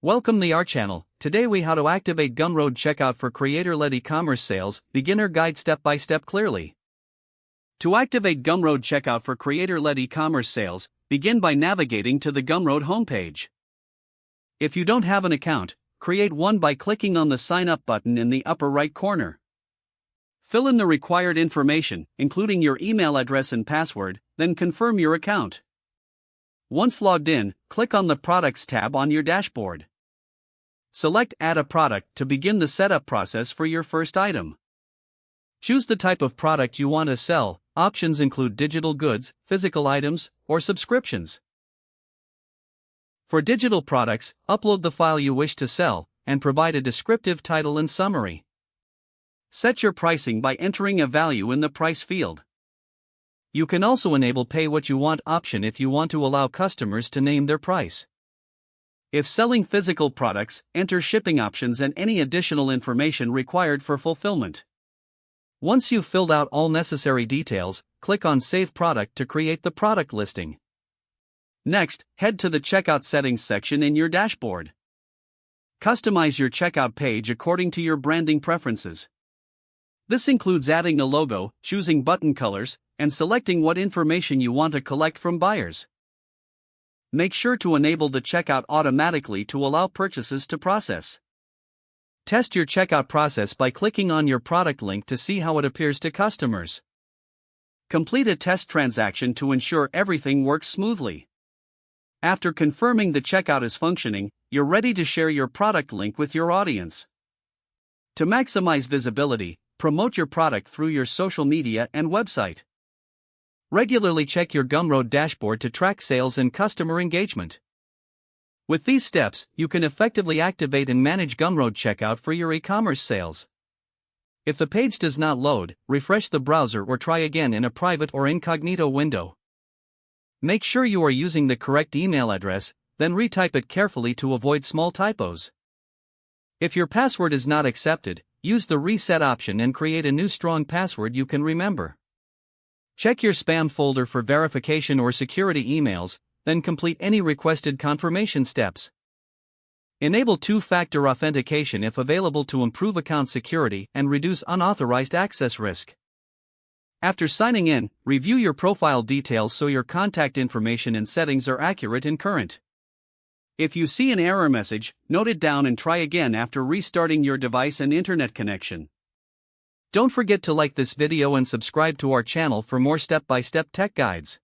Welcome to our channel. Today we how to activate Gumroad checkout for creator-led e-commerce sales, beginner guide step by step clearly. To activate Gumroad checkout for creator-led e-commerce sales, begin by navigating to the Gumroad homepage. If you don't have an account, create one by clicking on the sign up button in the upper right corner. Fill in the required information, including your email address and password, then confirm your account. Once logged in, click on the Products tab on your dashboard. Select Add a Product to begin the setup process for your first item. Choose the type of product you want to sell. Options include digital goods, physical items, or subscriptions. For digital products, upload the file you wish to sell, and provide a descriptive title and summary. Set your pricing by entering a value in the price field. You can also enable Pay What You Want option if you want to allow customers to name their price. If selling physical products, enter shipping options and any additional information required for fulfillment. Once you've filled out all necessary details, click on Save Product to create the product listing. Next, head to the Checkout Settings section in your dashboard. Customize your checkout page according to your branding preferences. This includes adding a logo, choosing button colors, and selecting what information you want to collect from buyers. Make sure to enable the checkout automatically to allow purchases to process. Test your checkout process by clicking on your product link to see how it appears to customers. Complete a test transaction to ensure everything works smoothly. After confirming the checkout is functioning, you're ready to share your product link with your audience. To maximize visibility, promote your product through your social media and website. Regularly check your Gumroad dashboard to track sales and customer engagement. With these steps, you can effectively activate and manage Gumroad checkout for your e-commerce sales. If the page does not load, refresh the browser or try again in a private or incognito window. Make sure you are using the correct email address, then retype it carefully to avoid small typos. If your password is not accepted, use the reset option and create a new strong password you can remember. Check your spam folder for verification or security emails, then complete any requested confirmation steps. Enable two-factor authentication if available to improve account security and reduce unauthorized access risk. After signing in, review your profile details so your contact information and settings are accurate and current. If you see an error message, note it down and try again after restarting your device and internet connection. Don't forget to like this video and subscribe to our channel for more step-by-step tech guides.